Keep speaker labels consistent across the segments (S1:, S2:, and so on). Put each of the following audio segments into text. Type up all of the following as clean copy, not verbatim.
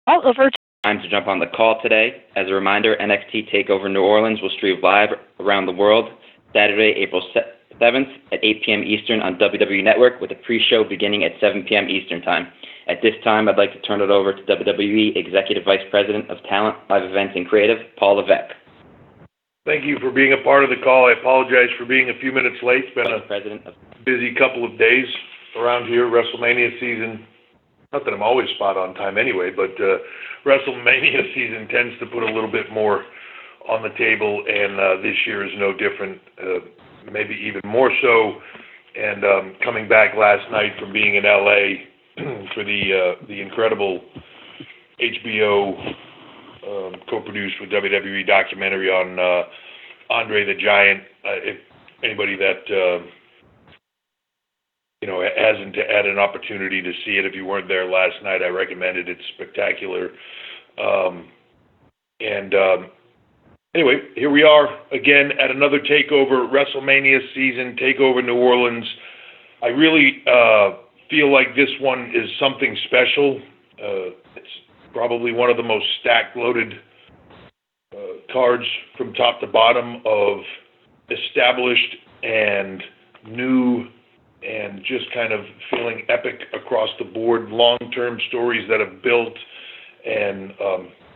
S1: All over.
S2: Time to jump on the call today. As a reminder, NXT Takeover New Orleans will stream live around the world Saturday, April 7th at 8 p.m. Eastern on WWE Network with a pre-show beginning at 7 p.m. Eastern Time. At this time, I'd like to turn it over to WWE Executive Vice President of Talent, Live Events, and Creative, Paul Levesque.
S3: Thank you for being a part of the call. I apologize for being a few minutes late. It's been a busy couple of days around here, WrestleMania season. Not that I'm always spot on time anyway, but WrestleMania season tends to put a little bit more on the table, and this year is no different, maybe even more so. And coming back last night from being in L.A. for the incredible HBO co-produced with WWE documentary on Andre the Giant. If anybody that hasn't had an opportunity to see it, if you weren't there last night, I recommend it. It's spectacular. Anyway, here we are again at another TakeOver WrestleMania season, TakeOver New Orleans. I really feel like this one is something special. It's probably one of the most stacked, loaded cards from top to bottom of established and new and just kind of feeling epic across the board, long-term stories that have built, and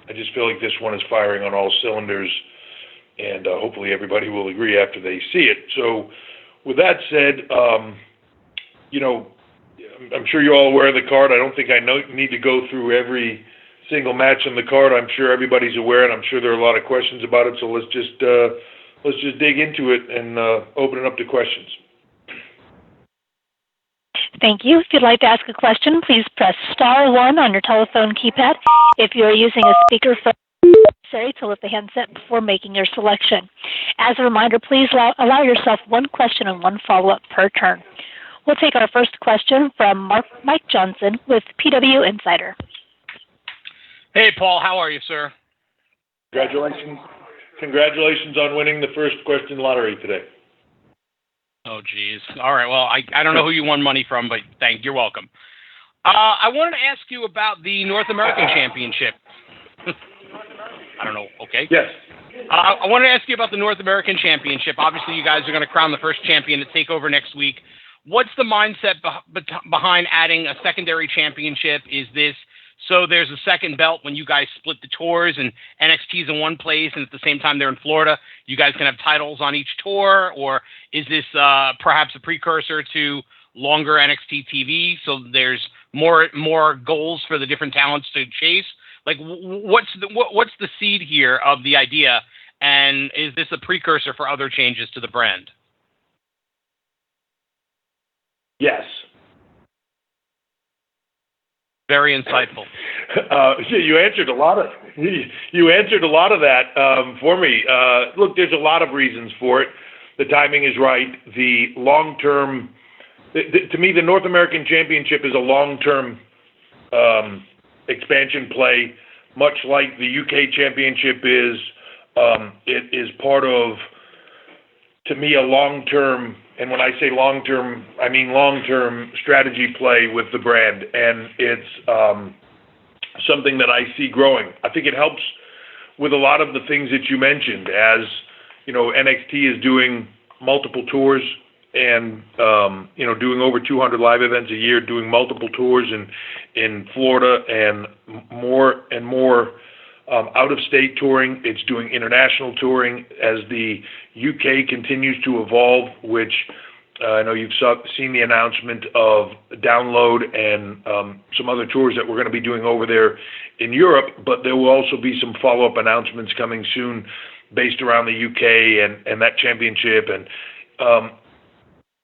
S3: I just feel like this one is firing on all cylinders, and hopefully everybody will agree after they see it. So with that said, I'm sure you're all aware of the card. I don't think I need to go through every single match on the card. I'm sure everybody's aware, and I'm sure there are a lot of questions about it, so let's just dig into it and open it up to questions.
S1: Thank you. If you'd like to ask a question, please press star 1 on your telephone keypad. If you are using a speakerphone, it's necessary to lift the handset before making your selection. As a reminder, please allow yourself one question and one follow-up per turn. We'll take our first question from Mike Johnson with PW Insider.
S4: Hey, Paul. How are you, sir?
S3: Congratulations on winning the first question lottery today.
S4: Oh, geez. All right. Well, I don't know who you won money from, but you're welcome. I wanted to ask you about the North American Championship. I don't know. Okay.
S3: Yes.
S4: I wanted to ask you about the North American Championship. Obviously, you guys are going to crown the first champion at TakeOver next week. What's the mindset behind adding a secondary championship? Is this so there's a second belt when you guys split the tours and NXT's in one place and at the same time they're in Florida, you guys can have titles on each tour? Or is this perhaps a precursor to longer NXT TV so there's more goals for the different talents to chase? Like, what's the seed here of the idea, and is this a precursor for other changes to the brand?
S3: Yes.
S4: Very insightful.
S3: You answered a lot of that for me. Look, there's a lot of reasons for it. The timing is right. The long-term, to me, the North American Championship is a long-term expansion play, much like the UK Championship is. It is part of, to me, a long-term. And when I say long-term, I mean long-term strategy play with the brand. And it's something that I see growing. I think it helps with a lot of the things that you mentioned. As, NXT is doing multiple tours and, doing over 200 live events a year, doing multiple tours in Florida and more out-of-state touring. It's doing international touring as the UK continues to evolve, which I know you've seen the announcement of Download and some other tours that we're going to be doing over there in Europe, but there will also be some follow-up announcements coming soon based around the UK and that championship. And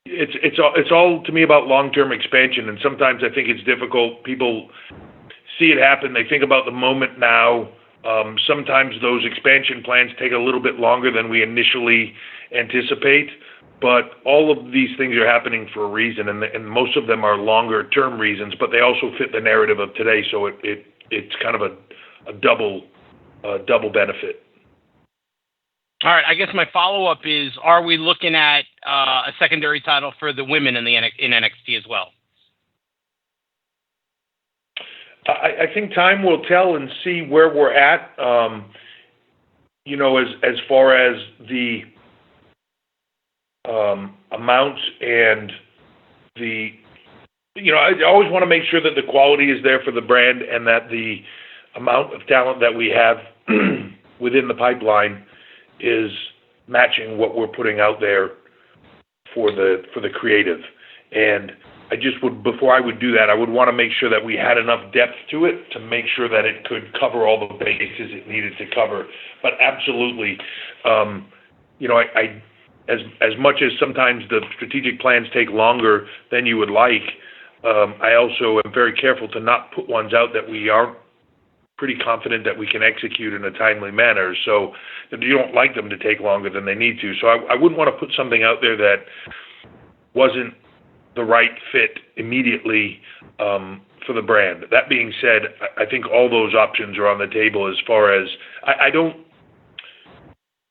S3: it's all to me about long-term expansion, and sometimes I think it's difficult. People see it happen. They think about the moment now. Sometimes those expansion plans take a little bit longer than we initially anticipate, but all of these things are happening for a reason, and most of them are longer-term reasons, but they also fit the narrative of today, so it's kind of a double benefit.
S4: All right, I guess my follow-up is, are we looking at a secondary title for the women in NXT as well?
S3: I think time will tell and see where we're at. As far as the amounts and the, I always want to make sure that the quality is there for the brand and that the amount of talent that we have within the pipeline is matching what we're putting out there for the creative. And I just would, before I would do that, I would want to make sure that we had enough depth to it to make sure that it could cover all the bases it needed to cover. But absolutely, as much as sometimes the strategic plans take longer than you would like, I also am very careful to not put ones out that we aren't pretty confident that we can execute in a timely manner. So that you don't like them to take longer than they need to. So I wouldn't want to put something out there that wasn't the right fit immediatly for the brand. That being said, I think all those options are on the table as far as I don't,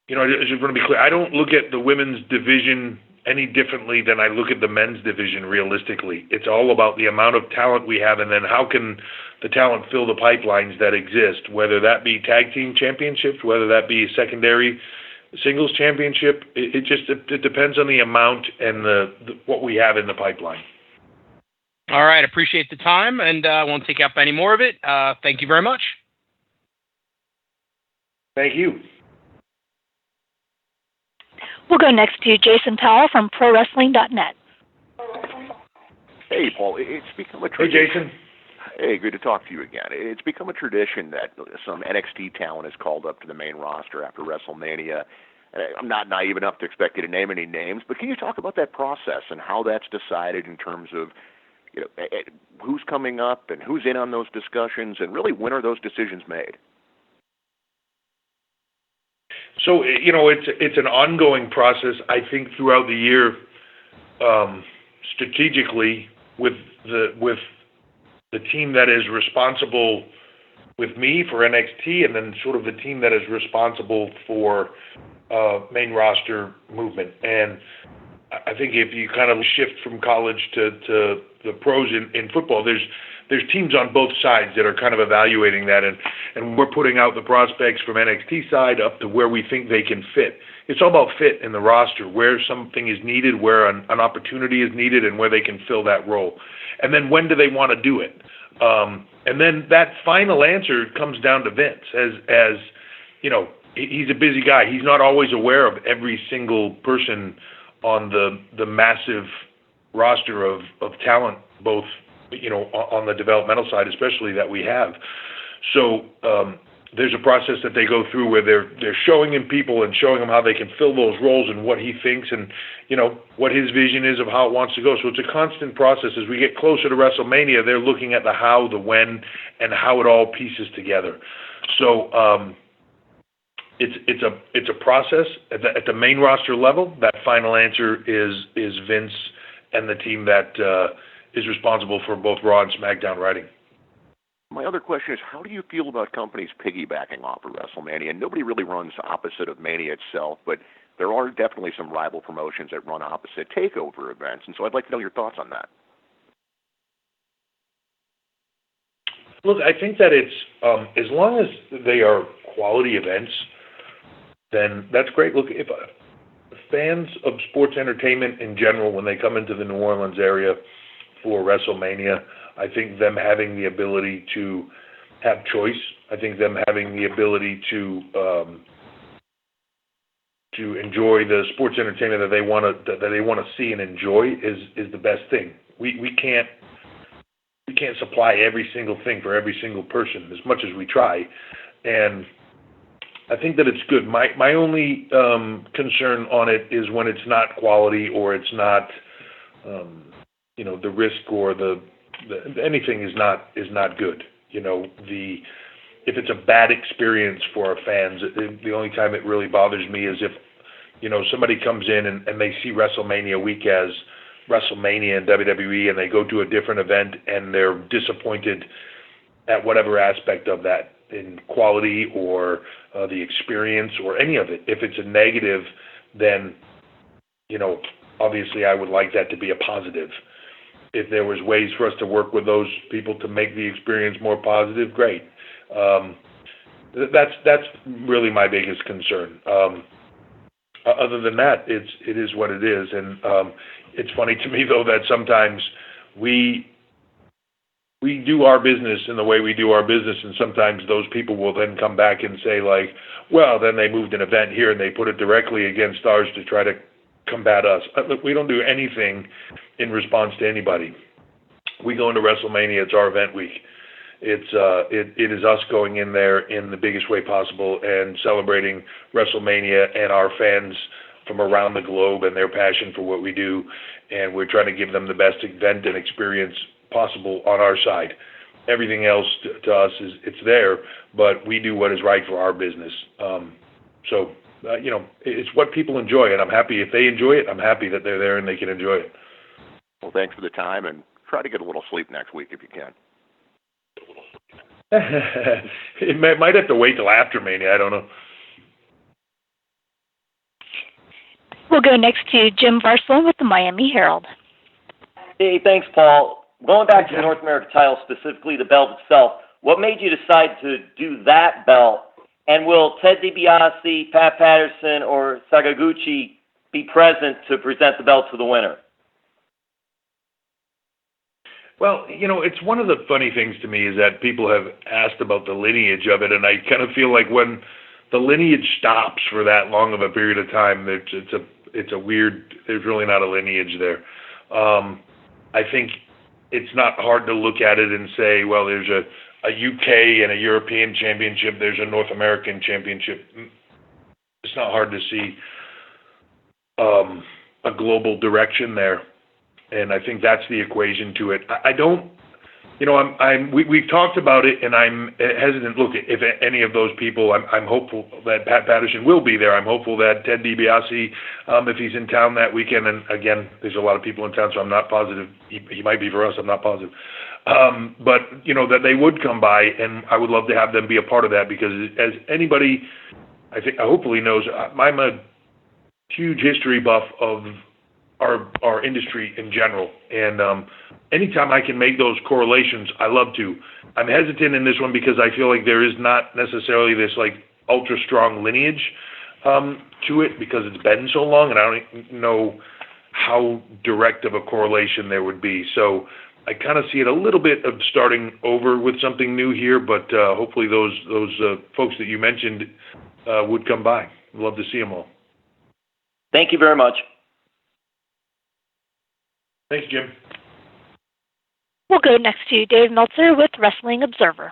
S3: I just want to be clear, I don't look at the women's division any differently than I look at the men's division realistically. It's all about the amount of talent we have and then how can the talent fill the pipelines that exist, whether that be tag team championships, whether that be secondary singles championship. It depends on the amount and the what we have in the pipeline.
S4: All right. Appreciate the time, and I won't take up any more of it. Thank you very much.
S3: Thank you.
S1: We'll go next to Jason Powell from ProWrestling.net.
S5: Hey, Paul. It's become a tradition.
S3: Hey, Jason.
S5: Hey, good to talk to you again. It's become a tradition that some NXT talent is called up to the main roster after WrestleMania. I'm not naive enough to expect you to name any names, but can you talk about that process and how that's decided in terms of, who's coming up and who's in on those discussions, and really when are those decisions made?
S3: So, it's an ongoing process, I think, throughout the year, strategically with the team that is responsible with me for NXT, and then sort of the team that is responsible for main roster movement. And I think if you kind of shift from college to the pros in football, there's teams on both sides that are kind of evaluating that, and we're putting out the prospects from NXT side up to where we think they can fit. It's all about fit in the roster, where something is needed, where an opportunity is needed, and where they can fill that role. And then when do they want to do it? And then that final answer comes down to Vince. As he's a busy guy. He's not always aware of every single person on the massive roster of talent, both on the developmental side, especially that we have. So there's a process that they go through where they're showing him people and showing him how they can fill those roles and what he thinks and what his vision is of how it wants to go. So it's a constant process. As we get closer to WrestleMania, they're looking at the how, the when, and how it all pieces together. So it's a process at the main roster level. That final answer is Vince and the team that is responsible for both Raw and SmackDown writing.
S5: My other question is, how do you feel about companies piggybacking off of WrestleMania? Nobody really runs opposite of Mania itself, but there are definitely some rival promotions that run opposite takeover events, and so I'd like to know your thoughts on that.
S3: Look, I think that it's as long as they are quality events, then that's great. Look, if fans of sports entertainment in general, when they come into the New Orleans area for WrestleMania, I think them having the ability to have choice, I think them having the ability to enjoy the sports entertainment that they want to see and enjoy is the best thing. We can't supply every single thing for every single person as much as we try, and I think that it's good. My only concern on it is when it's not quality or it's not the risk or the anything is not good. If it's a bad experience for our fans, the only time it really bothers me is if somebody comes in and they see WrestleMania week as WrestleMania and WWE, and they go to a different event and they're disappointed at whatever aspect of that, in quality or the experience or any of it. If it's a negative, then obviously I would like that to be a positive. if there was ways for us to work with those people to make the experience more positive, great. That's really my biggest concern. Other than that, it is what it is, and it's funny to me though that sometimes we do our business in the way we do our business, and sometimes those people will then come back and say like, well, then they moved an event here and they put it directly against ours to try to combat us. Look, we don't do anything in response to anybody. We go into WrestleMania, it's our event week. It is us going in there in the biggest way possible and celebrating WrestleMania and our fans from around the globe and their passion for what we do, and we're trying to give them the best event and experience possible on our side. Everything else to us it's there, but we do what is right for our business. It's what people enjoy, and I'm happy if they enjoy it. I'm happy that they're there and they can enjoy it.
S5: Well, thanks for the time, and try to get a little sleep next week if you can.
S3: It might have to wait till after Mania. I don't know.
S1: We'll go next to Jim Varslow with the Miami Herald.
S6: Hey, thanks, Paul. Going back to the North American title, specifically the belt itself, what made you decide to do that belt? And will Ted DiBiase, Pat Patterson, or Sakaguchi be present to present the belt to the winner?
S3: Well, it's one of the funny things to me is that people have asked about the lineage of it, and I kind of feel like when the lineage stops for that long of a period of time, it's a weird. There's really not a lineage there. I think it's not hard to look at it and say, well, there's a UK and a European championship. There's a North American championship. It's not hard to see a global direction there. And I think that's the equation to it. I don't, we've talked about it, and I'm hesitant. Look, if any of those people, I'm hopeful that Pat Patterson will be there. I'm hopeful that Ted DiBiase, if he's in town that weekend, and again, there's a lot of people in town, so I'm not positive. He might be for us. I'm not positive. But that they would come by, and I would love to have them be a part of that, because as anybody, I think, hopefully knows, I'm a huge history buff of our industry in general, and anytime I can make those correlations, I love to. I'm hesitant in this one because I feel like there is not necessarily this like ultra strong lineage to it, because it's been so long, and I don't know how direct of a correlation there would be. So I kind of see it a little bit of starting over with something new here, but hopefully those folks that you mentioned would come by. I'd love to see them all.
S6: Thank you very much.
S3: Thanks, Jim.
S1: We'll go next to Dave Meltzer with Wrestling Observer.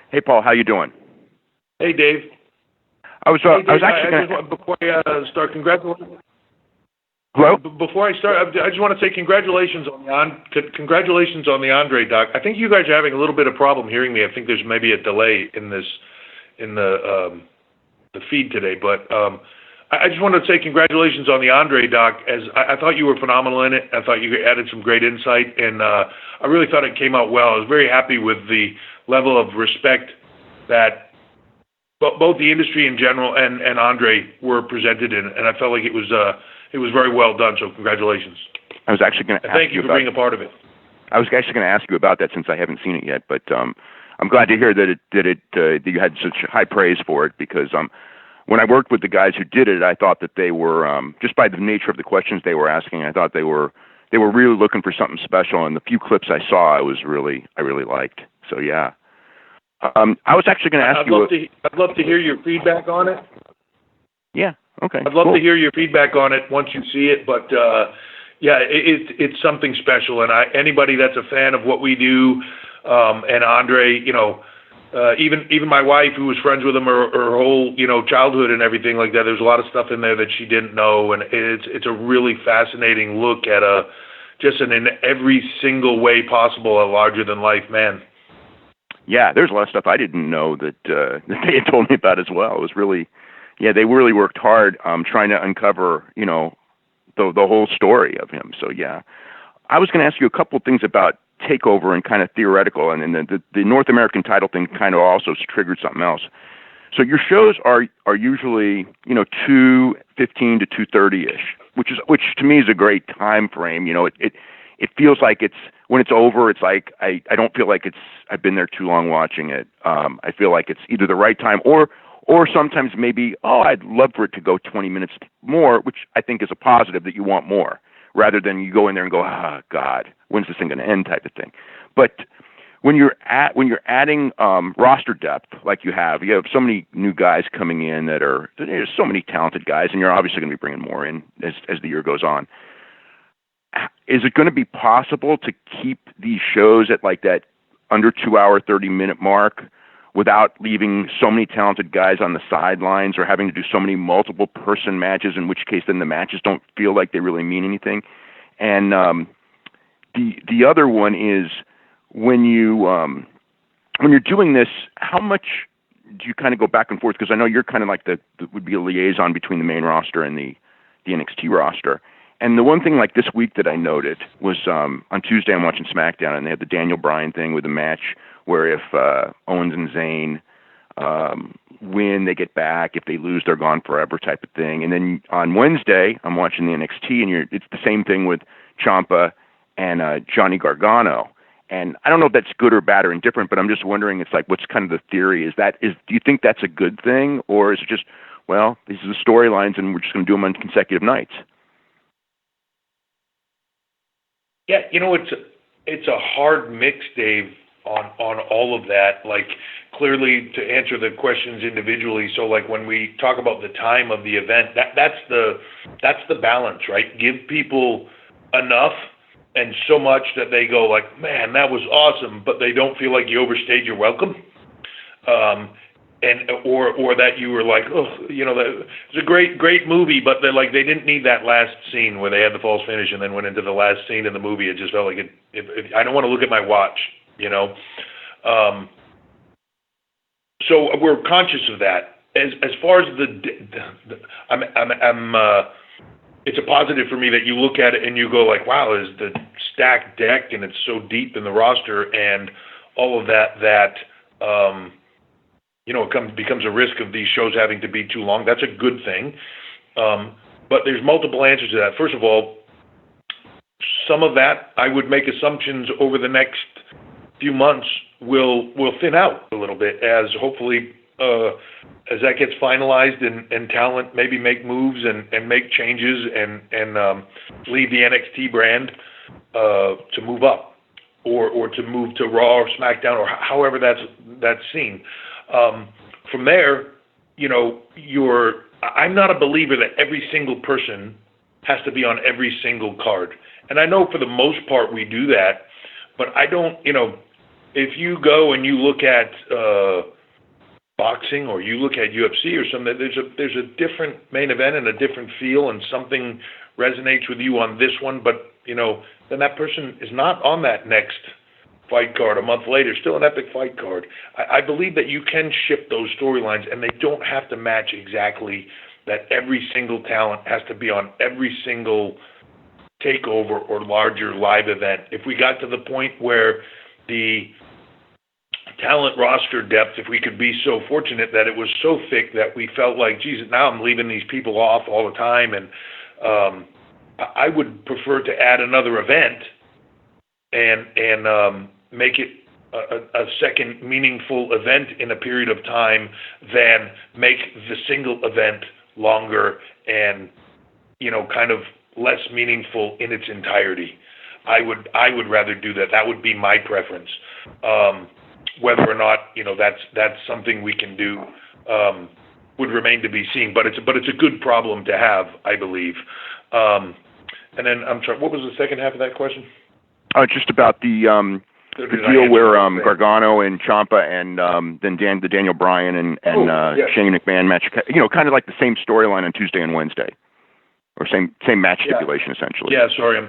S7: Hey, Paul, how you doing?
S3: Hey, Dave.
S7: I was actually
S3: before I start, congratulations.
S7: Hello?
S3: Before I start, I just want to say congratulations on the Andre doc. I think you guys are having a little bit of problem hearing me. I think there's maybe a delay in the feed today, but I just wanted to say congratulations on the Andre doc. As I thought you were phenomenal in it. I thought you added some great insight, and I really thought it came out well. I was very happy with the level of respect that both the industry in general and Andre were presented in, and I felt like it was very well done. So congratulations.
S7: I was actually going to ask
S3: thank you for being a part of it.
S7: I was actually going to ask you about that since I haven't seen it yet, but I'm glad to hear that you had such high praise for it, because when I worked with the guys who did it, I thought that they were, just by the nature of the questions they were asking, I thought they were really looking for something special. And the few clips I saw, I really liked. So yeah, I was actually going to ask you.
S3: I'd love to hear your feedback on it.
S7: Yeah. Okay.
S3: I'd love to hear your feedback on it once you see it. But yeah, it's something special, and anybody that's a fan of what we do, and Andre, even my wife, who was friends with him her whole, childhood and everything like that, there's a lot of stuff in there that she didn't know, and it's a really fascinating look at in every single way possible, a larger than life man.
S7: Yeah, there's a lot of stuff I didn't know that they had told me about as well. It was really, they really worked hard trying to uncover, the whole story of him. So yeah, I was going to ask you a couple of things about Takeover and kind of theoretical, and then the North American title thing kind of also triggered something else. So your shows are usually 2:15 to 2:30ish, which to me is a great time frame. it feels like when it's over, it's like I don't feel like I've been there too long watching it. I feel like it's either the right time or sometimes maybe, I'd love for it to go 20 minutes more, which I think is a positive that you want more, rather than you go in there and go, God, when's this thing going to end type of thing. But when you're adding roster depth like you have so many new guys coming in there's so many talented guys, and you're obviously going to be bringing more in as the year goes on. Is it going to be possible to keep these shows at like that under 2 hour, 30-minute mark without leaving so many talented guys on the sidelines or having to do so many multiple person matches, in which case then the matches don't feel like they really mean anything? And the other one is when you're doing this, how much do you kind of go back and forth? Because I know you're kind of like would be a liaison between the main roster and the NXT roster. And the one thing like this week that I noted was on Tuesday I'm watching SmackDown, and they had the Daniel Bryan thing with a match where if Owens and Zayn win, they get back. If they lose, they're gone forever type of thing. And then on Wednesday, I'm watching the NXT, and it's the same thing with Ciampa and Johnny Gargano. And I don't know if that's good or bad or indifferent, but I'm just wondering, it's like, what's kind of the theory? Do you think that's a good thing, or is it just, well, these are the storylines and we're just going to do them on consecutive nights?
S3: Yeah, it's a hard mix, Dave, on all of that. Like, clearly, to answer the questions individually, so like when we talk about the time of the event, that's the balance, right? Give people enough and so much that they go like, man, that was awesome, but they don't feel like you overstayed your welcome. Or that you were like, it's a great movie, but they didn't need that last scene where they had the false finish and then went into the last scene in the movie. It just felt like I don't want to look at my watch, So we're conscious of that. As far as it's a positive for me that you look at it and you go like, wow, is the stacked deck and it's so deep in the roster and all of that. It becomes a risk of these shows having to be too long. That's a good thing. But there's multiple answers to that. First of all, some of that, I would make assumptions over the next few months will thin out a little bit as hopefully as that gets finalized and talent maybe make moves and make changes and leave the NXT brand to move up or to move to Raw or SmackDown or however that's seen. From there, I'm not a believer that every single person has to be on every single card. And I know for the most part we do that, but I don't, if you go and you look at boxing or you look at UFC or something, there's a different main event and a different feel and something resonates with you on this one, but, then that person is not on that next fight card a month later, still an epic fight card. I believe that you can shift those storylines and they don't have to match exactly that every single talent has to be on every single takeover or larger live event. If we got to the point where the talent roster depth, if we could be so fortunate that it was so thick that we felt like, geez, now I'm leaving these people off all the time, and I would prefer to add another event and make it a second meaningful event in a period of time than make the single event longer and, kind of less meaningful in its entirety. I would rather do that. That would be my preference. Whether or not, that's something we can do would remain to be seen. But it's a good problem to have, I believe. And then I'm sorry, what was the second half of that question?
S7: Just about the deal where Gargano and Ciampa and then the Daniel Bryan and Shane McMahon match, kind of like the same storyline on Tuesday and Wednesday, or same match stipulation essentially.
S3: Yeah, sorry,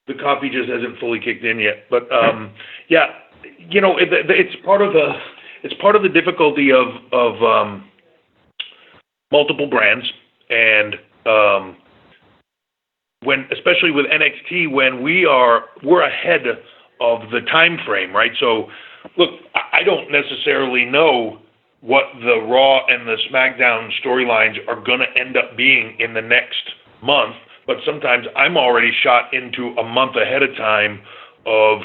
S3: the coffee just hasn't fully kicked in yet, but it's part of the difficulty of multiple brands and especially with NXT, when we're ahead of the time frame, right? So, look, I don't necessarily know what the Raw and the SmackDown storylines are going to end up being in the next month, but sometimes I'm already shot into a month ahead of time of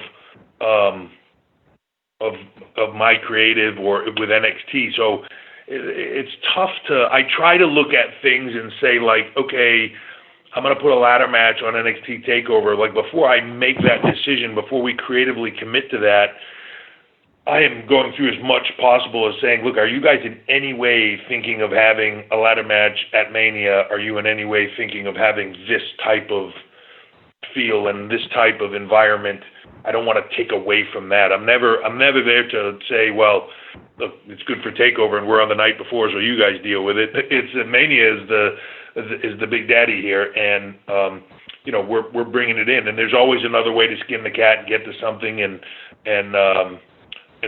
S3: my creative or with NXT. So it's tough to. I try to look at things and say like, okay, I'm going to put a ladder match on NXT Takeover. Like before I make that decision, before we creatively commit to that, I am going through as much possible as saying, look, are you guys in any way thinking of having a ladder match at Mania? Are you in any way thinking of having this type of feel and this type of environment? I don't want to take away from that. I'm never there to say, well, look, it's good for Takeover and we're on the night before, so you guys deal with it. It's Mania is the big daddy here, and we're bringing it in, and there's always another way to skin the cat and get to something and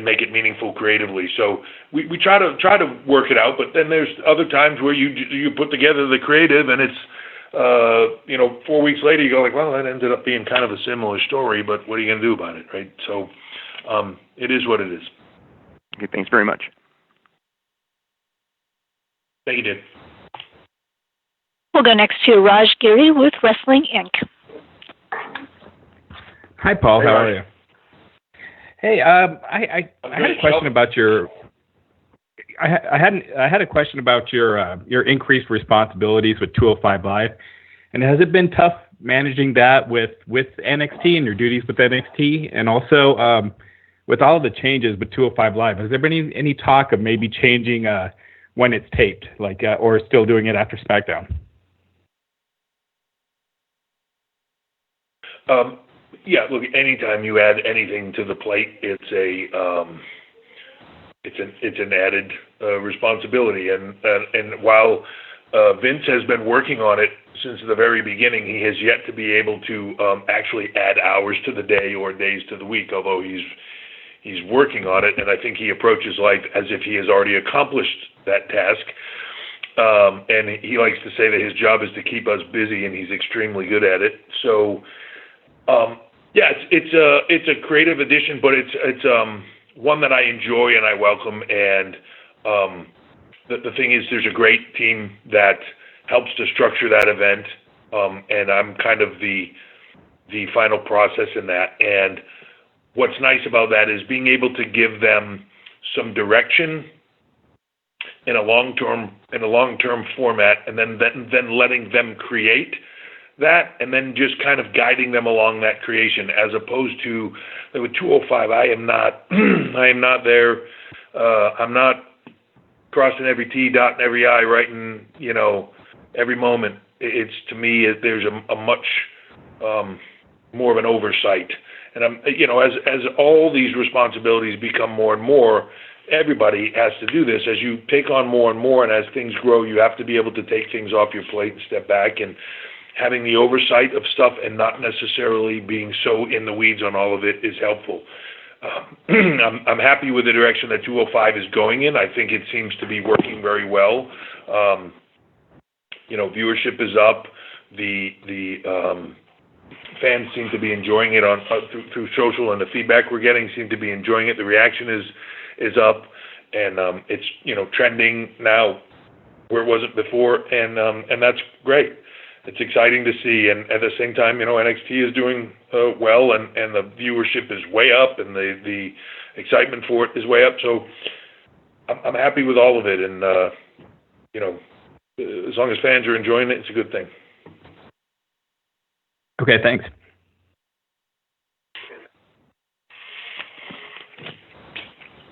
S3: make it meaningful creatively. So we try to work it out, but then there's other times where you put together the creative and it's 4 weeks later you go like, well, that ended up being kind of a similar story, but what are you going to do about it, right? So it is what it is.
S7: Okay, thanks very much.
S3: Thank you, Dave.
S1: We'll go next to Raj Giri with Wrestling Inc.
S8: Hi, Paul.
S3: Hey,
S8: how
S3: Raj.
S8: are you? Hey, I had a question about your. I had a question about your increased responsibilities with 205 Live, and has it been tough managing that with NXT and your duties with NXT, and also with all of the changes with 205 Live? Has there been any talk of maybe changing when it's taped, like or still doing it after SmackDown?
S3: Yeah, look, anytime you add anything to the plate, it's an added responsibility. And while Vince has been working on it since the very beginning, he has yet to be able to actually add hours to the day or days to the week, although he's working on it, and I think he approaches life as if he has already accomplished that task. And he likes to say that his job is to keep us busy, and he's extremely good at it. So yeah, it's a creative addition, but it's one that I enjoy and I welcome. And the thing is, there's a great team that helps to structure that event, and I'm kind of the final process in that. And what's nice about that is being able to give them some direction in a long-term format, and then letting them create that, and then just kind of guiding them along that creation, as opposed to with 205. I am not there. I'm not crossing every T, dotting every I, writing every moment. It's, to me, there's a much more of an oversight, and I'm as all these responsibilities become more and more, everybody has to do this. As you take on more and more, and as things grow, you have to be able to take things off your plate and step back, and having the oversight of stuff and not necessarily being so in the weeds on all of it is helpful. I'm happy with the direction that 205 is going in. I think it seems to be working very well. Viewership is up. The fans seem to be enjoying it through social, and the feedback we're getting seem to be enjoying it. The reaction is up, and it's trending now where it wasn't before, and that's great. It's exciting to see, and at the same time, NXT is doing well, and the viewership is way up, and the excitement for it is way up. So I'm happy with all of it, and as long as fans are enjoying it, it's a good thing.
S8: Okay, thanks.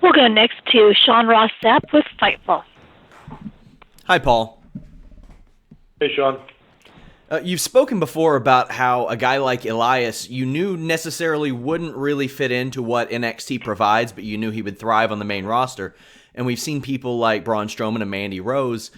S1: We'll go next to Sean Ross Sapp with Fightful.
S9: Hi, Paul.
S3: Hey, Sean.
S9: You've spoken before about how a guy like Elias you knew necessarily wouldn't really fit into what NXT provides, but you knew he would thrive on the main roster. And we've seen people like Braun Strowman and Mandy Rose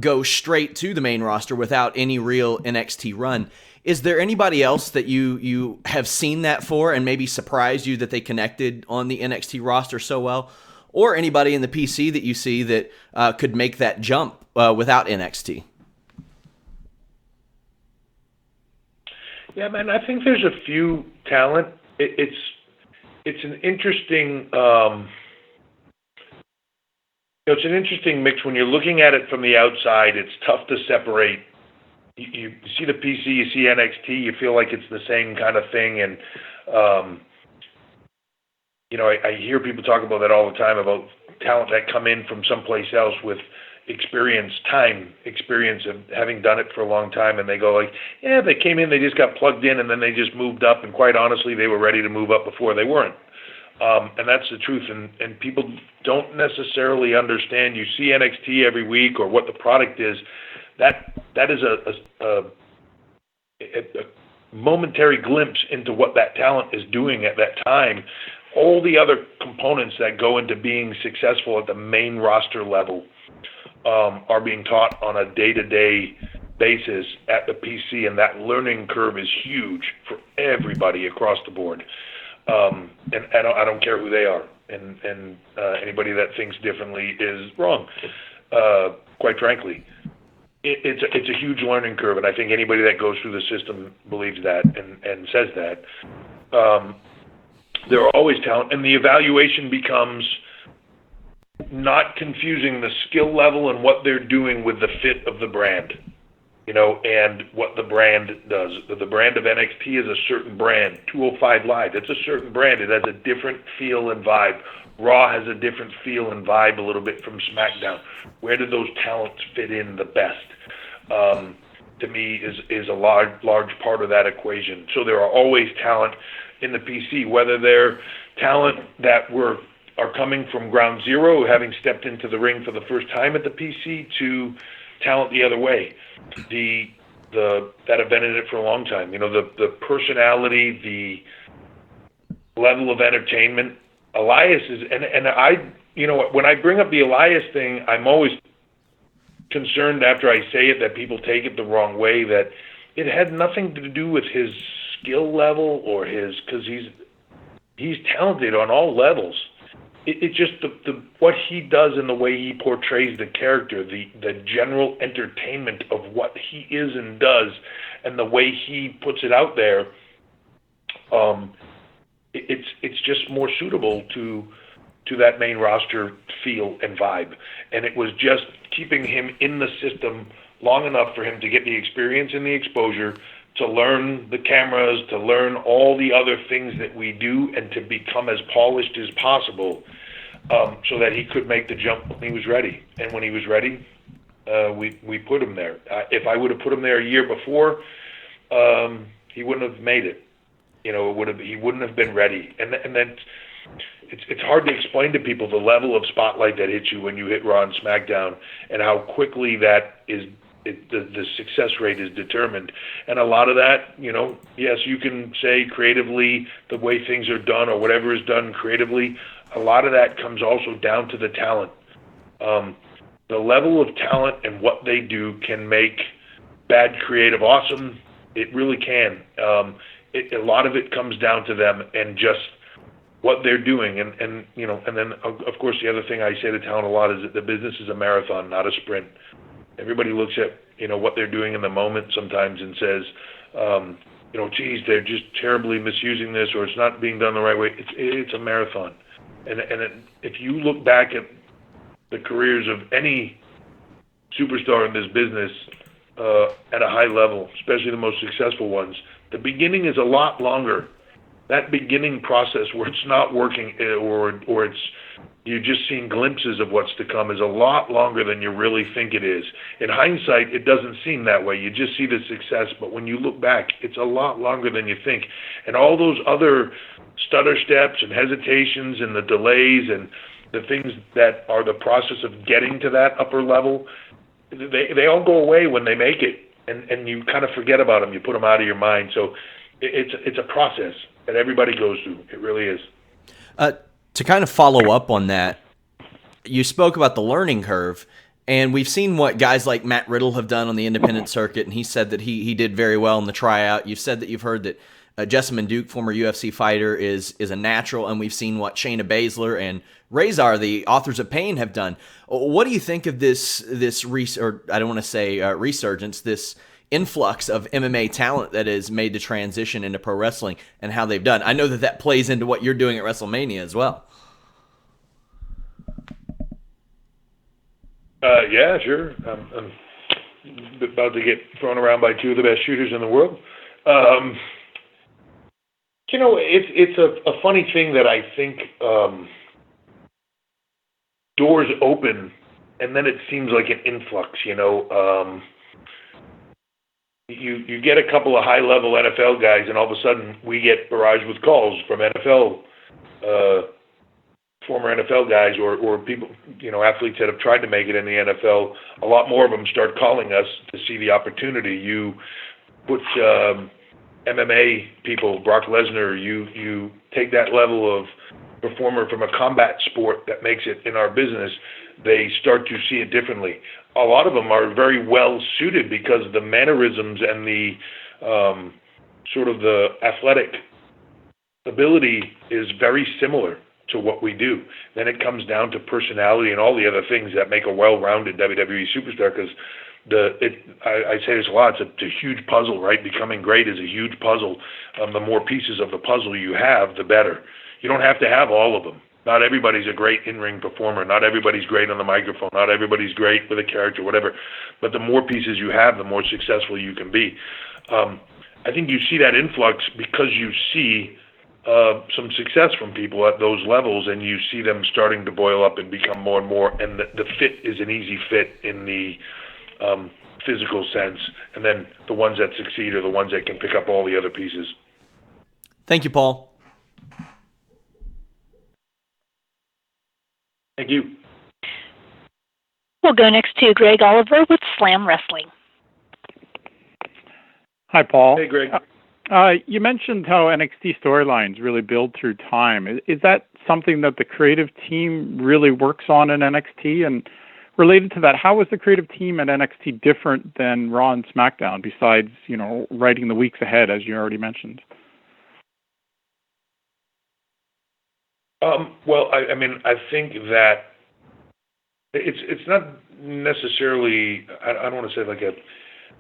S9: go straight to the main roster without any real NXT run. Is there anybody else that you have seen that for and maybe surprised you that they connected on the NXT roster so well? Or anybody in the PC that you see that could make that jump without NXT?
S3: Yeah, man, I think there's a few talent. It's an interesting it's an interesting mix when you're looking at it from the outside. It's tough to separate you see the PC, you see NXT, you feel like it's the same kind of thing. And, I hear people talk about that all the time, about talent that come in from someplace else with experience of having done it for a long time, and they go like, yeah, they came in, they just got plugged in, and then they just moved up, and quite honestly, they were ready to move up before they weren't. And that's the truth, and people don't necessarily understand. You see NXT every week, or what the product is. That is a momentary glimpse into what that talent is doing at that time. All the other components that go into being successful at the main roster level are being taught on a day-to-day basis at the PC, and that learning curve is huge for everybody across the board. And I don't care who they are, and anybody that thinks differently is wrong. Quite frankly, it's a huge learning curve, and I think anybody that goes through the system believes that and says that. There are always talent, and the evaluation becomes not confusing the skill level and what they're doing with the fit of the brand, and what the brand does. The brand of NXT is a certain brand. 205 Live, it's a certain brand. It has a different feel and vibe. Raw has a different feel and vibe a little bit from SmackDown. Where do those talents fit in the best? To me, is a large part of that equation. So there are always talent in the PC, whether they're talent that are coming from ground zero, having stepped into the ring for the first time at the PC, to talent the other way, that have been in it for a long time. The personality, the level of entertainment. Elias is, and I, when I bring up the Elias thing, I'm always concerned after I say it that people take it the wrong way, that it had nothing to do with his skill level or because he's talented on all levels. It just what he does and the way he portrays the character, the general entertainment of what he is and does, and the way he puts it out there. It's just more suitable to that main roster feel and vibe, and it was just keeping him in the system long enough for him to get the experience and the exposure, to learn the cameras, to learn all the other things that we do, and to become as polished as possible, so that he could make the jump when he was ready. And when he was ready, we put him there. If I would have put him there a year before, he wouldn't have made it. He wouldn't have been ready. And then it's hard to explain to people the level of spotlight that hits you when you hit Raw and SmackDown, and how quickly that is. The success rate is determined. And a lot of that, yes, you can say creatively the way things are done or whatever is done creatively, a lot of that comes also down to the talent. The level of talent and what they do can make bad creative awesome. It really can. A lot of it comes down to them and just what they're doing. And then, of course, the other thing I say to talent a lot is that the business is a marathon, not a sprint. Everybody looks at, what they're doing in the moment sometimes and says, geez, they're just terribly misusing this, or it's not being done the right way. It's a marathon. And if you look back at the careers of any superstar in this business at a high level, especially the most successful ones, the beginning is a lot longer. That beginning process where it's not working, or it's you're just seeing glimpses of what's to come, is a lot longer than you really think it is. In hindsight, it doesn't seem that way. You just see the success, but when you look back, it's a lot longer than you think. And all those other stutter steps and hesitations and the delays and the things that are the process of getting to that upper level, they all go away when they make it, and you kind of forget about them. You put them out of your mind. So it's a process that everybody goes through. It really is.
S9: To kind of follow up on that, you spoke about the learning curve, and we've seen what guys like Matt Riddle have done on the independent circuit, and he said that he did very well in the tryout. You've said that you've heard that Jessamyn Duke, former UFC fighter, is a natural, and we've seen what Shayna Baszler and Razor, the authors of Pain, have done. What do you think of this resurgence, this influx of MMA talent that is made to transition into pro wrestling, and how they've done? I know that plays into what you're doing at WrestleMania as well.
S3: Yeah, sure. about to get thrown around by two of the best shooters in the world. It's a funny thing that I think doors open, and then it seems like an influx. You get a couple of high-level NFL guys, and all of a sudden we get barraged with calls from former NFL guys or people, athletes that have tried to make it in the NFL. A lot more of them start calling us to see the opportunity. You put MMA people, Brock Lesnar, you take that level of performer from a combat sport that makes it in our business, they start to see it differently. A lot of them are very well suited because the mannerisms and the sort of the athletic ability is very similar to what we do. Then it comes down to personality and all the other things that make a well-rounded WWE superstar, because I say this a lot, it's a huge puzzle, right? Becoming great is a huge puzzle. The more pieces of the puzzle you have, the better. You don't have to have all of them. Not everybody's a great in-ring performer. Not everybody's great on the microphone. Not everybody's great with a character, whatever. But the more pieces you have, the more successful you can be. I think you see that influx because you see some success from people at those levels, and you see them starting to boil up and become more and more, and the fit is an easy fit in the physical sense, and then the ones that succeed are the ones that can pick up all the other pieces.
S9: Thank you, Paul.
S3: Thank you.
S1: We'll go next to Greg Oliver with Slam Wrestling.
S10: Hi, Paul.
S3: Hey, Greg.
S10: You mentioned how NXT storylines really build through time. Is that something that the creative team really works on in NXT? And related to that, how is the creative team at NXT different than Raw and SmackDown, besides, writing the weeks ahead, as you already mentioned?
S3: Well, I think that it's not necessarily, I don't want to say like a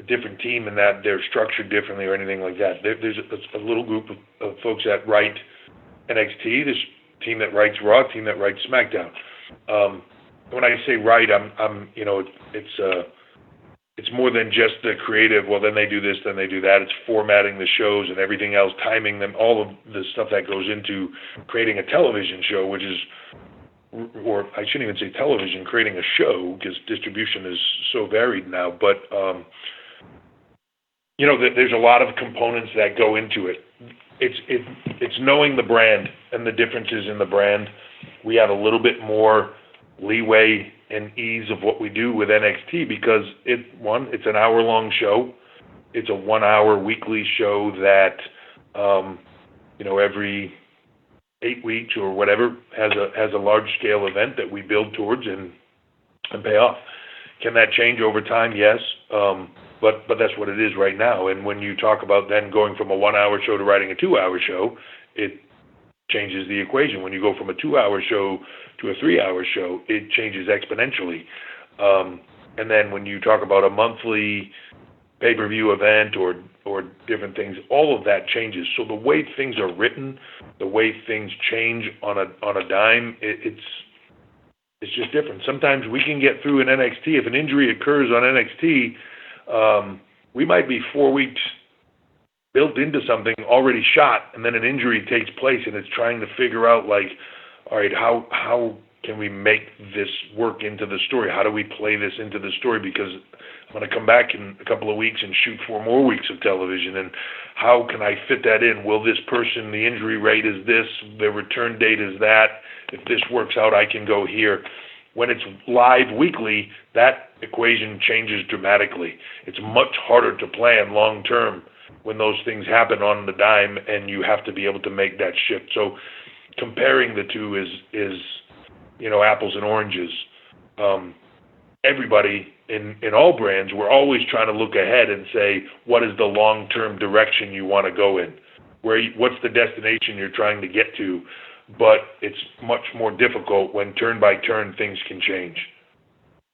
S3: different team in that they're structured differently or anything like that. There's a little group of folks that write NXT, this team that writes Raw, team that writes SmackDown. When I say write, it's more than just the creative, well, then they do this, then they do that. It's formatting the shows and everything else, timing them, all of the stuff that goes into creating a television show, which is, or I shouldn't even say television, creating a show, because distribution is so varied now. But, there's a lot of components that go into it. It's knowing the brand and the differences in the brand. We have a little bit more leeway and ease of what we do with NXT because it's an hour-long show. It's a 1-hour weekly show that, every 8 weeks or whatever has a large-scale event that we build towards and pay off. Can that change over time? Yes, but that's what it is right now. And when you talk about then going from a 1-hour show to writing a 2-hour show, it changes the equation. When you go from a 2-hour show to a 3-hour show, it changes exponentially. And then when you talk about a monthly pay-per-view event or different things, all of that changes. So the way things are written, the way things change on a dime, it's just different. Sometimes we can get through an NXT. If an injury occurs on NXT, we might be 4 weeks built into something already shot, and then an injury takes place, and it's trying to figure out, like, all right, how can we make this work into the story? How do we play this into the story? Because I'm going to come back in a couple of weeks and shoot 4 more weeks of television, and how can I fit that in? Will this person, the injury rate is this, the return date is that. If this works out, I can go here. When it's live weekly, that equation changes dramatically. It's much harder to plan long term when those things happen on the dime, and you have to be able to make that shift. So comparing the two is apples and oranges. Everybody in all brands, we're always trying to look ahead and say, what is the long-term direction you want to go in? What's the destination you're trying to get to? But it's much more difficult when turn by turn things can change.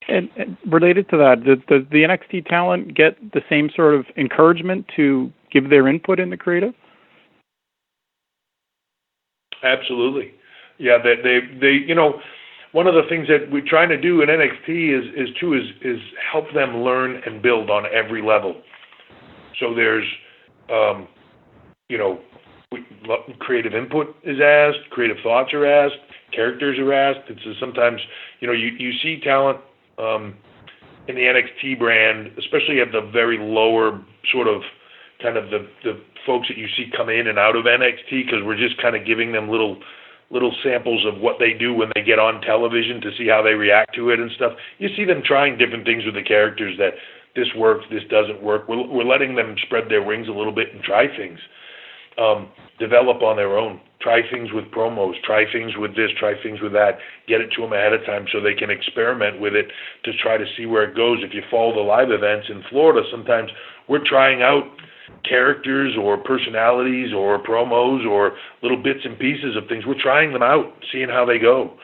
S10: And related to that, does the NXT talent get the same sort of encouragement to give their input in the creative?
S3: Absolutely. Yeah, they one of the things that we're trying to do in NXT is help them learn and build on every level. So there's, creative input is asked, creative thoughts are asked, characters are asked. It's sometimes, you see talent in the NXT brand, especially at the very lower sort of kind of the folks that you see come in and out of NXT, because we're just kind of giving them little samples of what they do when they get on television to see how they react to it and stuff. You see them trying different things with the characters, that this works, this doesn't work. We're letting them spread their wings a little bit and try things, develop on their own, try things with promos, try things with this, try things with that, get it to them ahead of time so they can experiment with it to try to see where it goes. If you follow the live events in Florida, sometimes we're trying out characters or personalities or promos or little bits and pieces of things. We're trying them out, seeing how they go.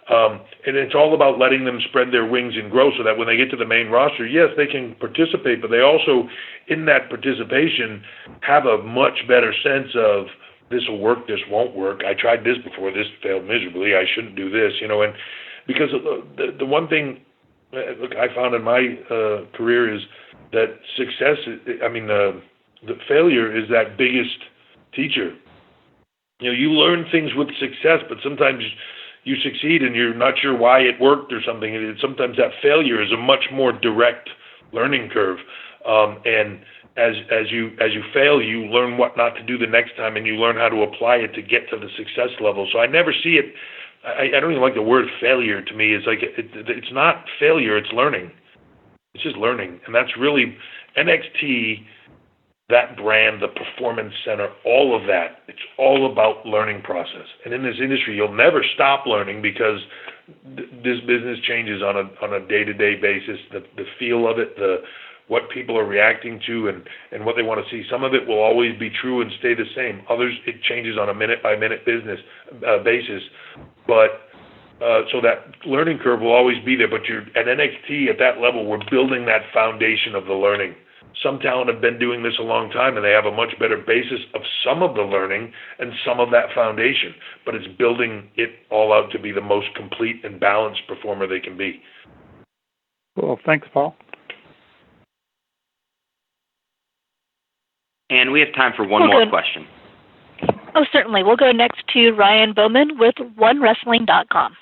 S3: And it's all about letting them spread their wings and grow so that when they get to the main roster, yes, they can participate, but they also, in that participation, have a much better sense of this will work, this won't work. I tried this before, this failed miserably. I shouldn't do this, and because the one thing I found in my career is that success, the failure is that biggest teacher. You learn things with success, but sometimes you succeed and you're not sure why it worked or something. And sometimes that failure is a much more direct learning curve. And as you fail, you learn what not to do the next time, and you learn how to apply it to get to the success level. So I never see it. I don't even like the word failure. To me, it's like it's not failure. It's learning. It's just learning, and that's really NXT. That brand, the Performance Center, all of that, it's all about learning process. And in this industry, you'll never stop learning because this business changes on a day-to-day basis. The feel of it, what people are reacting to and what they want to see. Some of it will always be true and stay the same. Others, it changes on a minute-by-minute basis. But so that learning curve will always be there. But at NXT, at that level, we're building that foundation of the learning. Some talent have been doing this a long time, and they have a much better basis of some of the learning and some of that foundation. But it's building it all out to be the most complete and balanced performer they can be.
S10: Cool. Thanks, Paul.
S2: And we have time for one more question.
S1: Oh, certainly. We'll go next to Ryan Bowman with OneWrestling.com.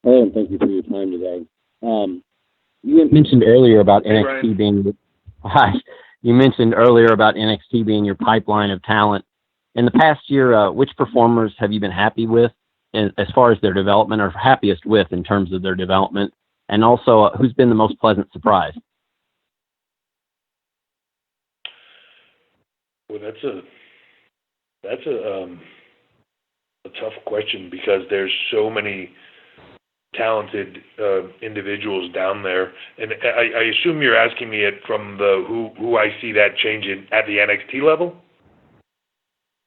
S11: Hello, and thank you for your time today. You mentioned earlier about NXT being You mentioned earlier about NXT being your pipeline of talent. In the past year, which performers have you been happy with as far as their development, or happiest with in terms of their development? And also, who's been the most pleasant surprise?
S3: Well, that's a tough question, because there's so many talented individuals down there, and I assume you're asking me it from the who I see that changing at the NXT level.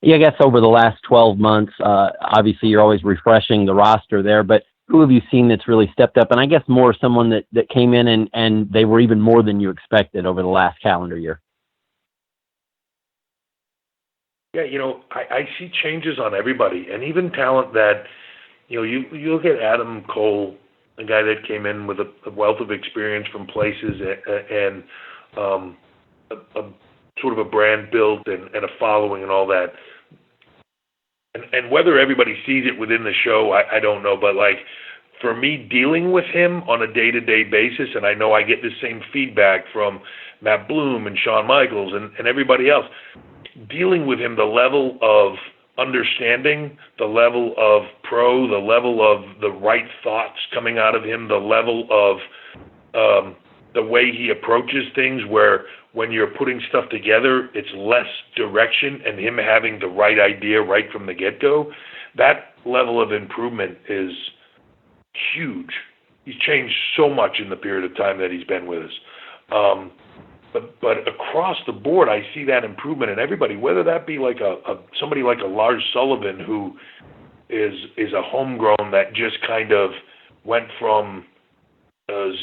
S11: Yeah, I guess over the last 12 months, obviously you're always refreshing the roster there, but who have you seen that's really stepped up? And I guess more someone that came in and they were even more than you expected over the last calendar year.
S3: Yeah, I see changes on everybody, and even talent that, you look at Adam Cole, a guy that came in with a wealth of experience from places and a sort of a brand built and a following and all that. And whether everybody sees it within the show, I don't know, but like for me, dealing with him on a day-to-day basis, and I know I get the same feedback from Matt Bloom and Shawn Michaels and everybody else, dealing with him, the level of understanding, the level of the level of the right thoughts coming out of him, the level of the way he approaches things, where when you're putting stuff together, it's less direction and him having the right idea right from the get-go. That level of improvement is huge. He's changed so much in the period of time that he's been with us. But across the board, I see that improvement in everybody, whether that be like somebody like a Lars Sullivan, who is a homegrown that just kind of went from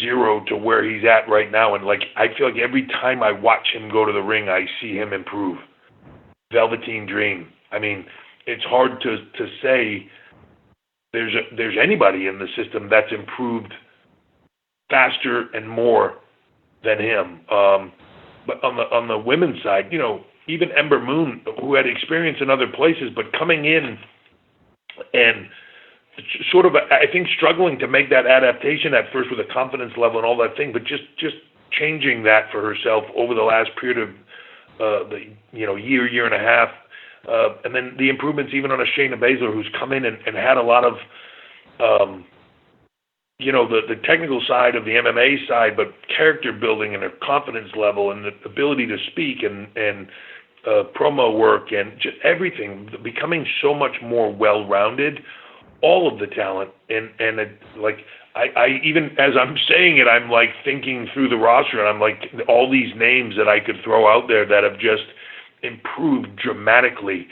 S3: zero to where he's at right now. And like, I feel like every time I watch him go to the ring, I see him improve. Velveteen Dream. I mean, it's hard to say there's anybody in the system that's improved faster and more than him. But on the women's side, even Ember Moon, who had experience in other places, but coming in and sort of, I think, struggling to make that adaptation at first with a confidence level and all that thing, but just changing that for herself over the last period of year and a half, and then the improvements even on a Shayna Baszler, who's come in and had a lot of the technical side of the MMA side, but character building and her confidence level and the ability to speak and promo work and just everything, becoming so much more well-rounded, all of the talent. And I even, as I'm saying it, I'm like thinking through the roster, and I'm like, all these names that I could throw out there that have just improved dramatically.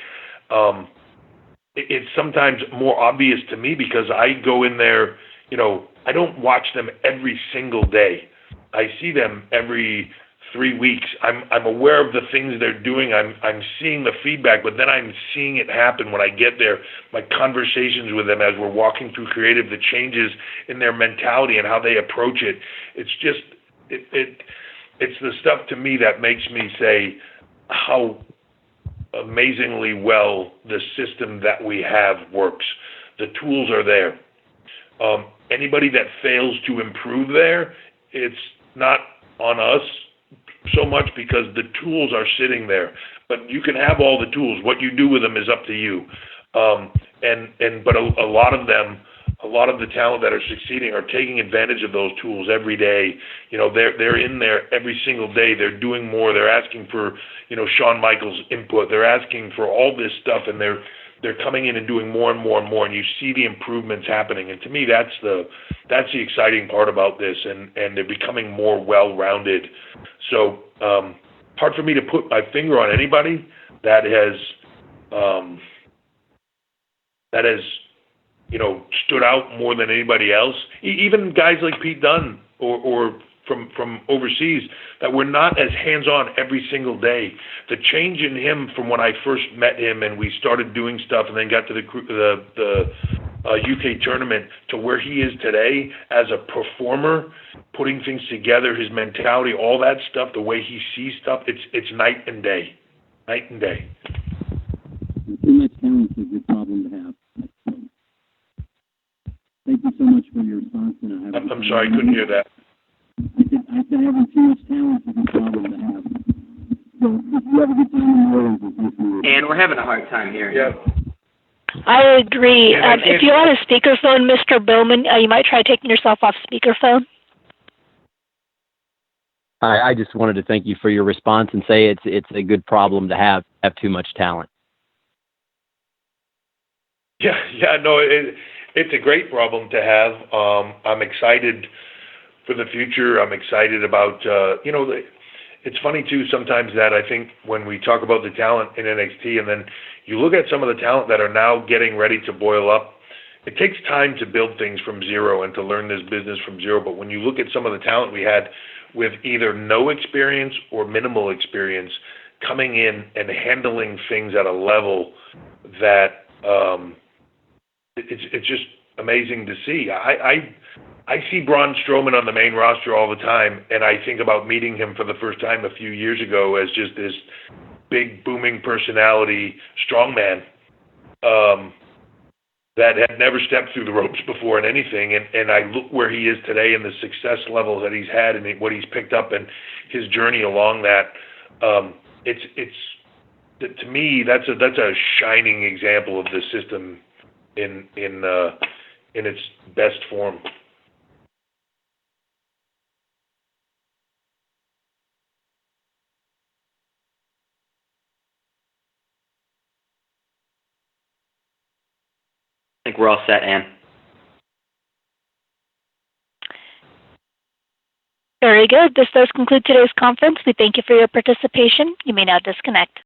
S3: It's sometimes more obvious to me because I go in there, I don't watch them every single day. I see them every 3 weeks. I'm aware of the things they're doing. I'm seeing the feedback, but then I'm seeing it happen when I get there. My conversations with them as we're walking through creative, the changes in their mentality and how they approach it. It's just it's the stuff to me that makes me say how amazingly well the system that we have works. The tools are there. Anybody that fails to improve there, it's not on us so much because the tools are sitting there. But you can have all the tools. What you do with them is up to you. But a lot of them, a lot of the talent that are succeeding are taking advantage of those tools every day. They're in there every single day. They're doing more. They're asking for, Shawn Michaels' input. They're asking for all this stuff, and they're coming in and doing more and more and more, and you see the improvements happening. And to me, that's the exciting part about this, and they're becoming more well-rounded. So hard for me to put my finger on anybody that has stood out more than anybody else. Even guys like Pete Dunne or from overseas that were not as hands-on every single day. The change in him from when I first met him and we started doing stuff and then got to the UK tournament to where he is today as a performer, putting things together, his mentality, all that stuff, the way he sees stuff, it's night and day. Night and day.
S11: Too much talent is a good problem to have. Thank you so much for your response.
S3: I'm sorry, I couldn't hear that.
S11: I said having too much talent is a problem to have. So if you have a good time in New Orleans,
S2: and we're having a hard time hearing.
S3: Yeah.
S1: I agree. If you're on a speakerphone, Mr. Bowman, you might try taking yourself off speakerphone.
S11: I just wanted to thank you for your response and say it's a good problem to have too much talent.
S3: Yeah, no, it's a great problem to have. I'm excited for the future. I'm excited about, it's funny too sometimes that I think when we talk about the talent in NXT and then you look at some of the talent that are now getting ready to boil up, it takes time to build things from zero and to learn this business from zero. But when you look at some of the talent we had with either no experience or minimal experience coming in and handling things at a level that it's just amazing to see. I see Braun Strowman on the main roster all the time, and I think about meeting him for the first time a few years ago as just this big, booming personality strongman that had never stepped through the ropes before in anything. And I look where he is today and the success levels that he's had and what he's picked up and his journey along that. To me, that's a shining example of the system in its best form.
S2: I think we're all set, Ann.
S1: Very good. This does conclude today's conference. We thank you for your participation. You may now disconnect.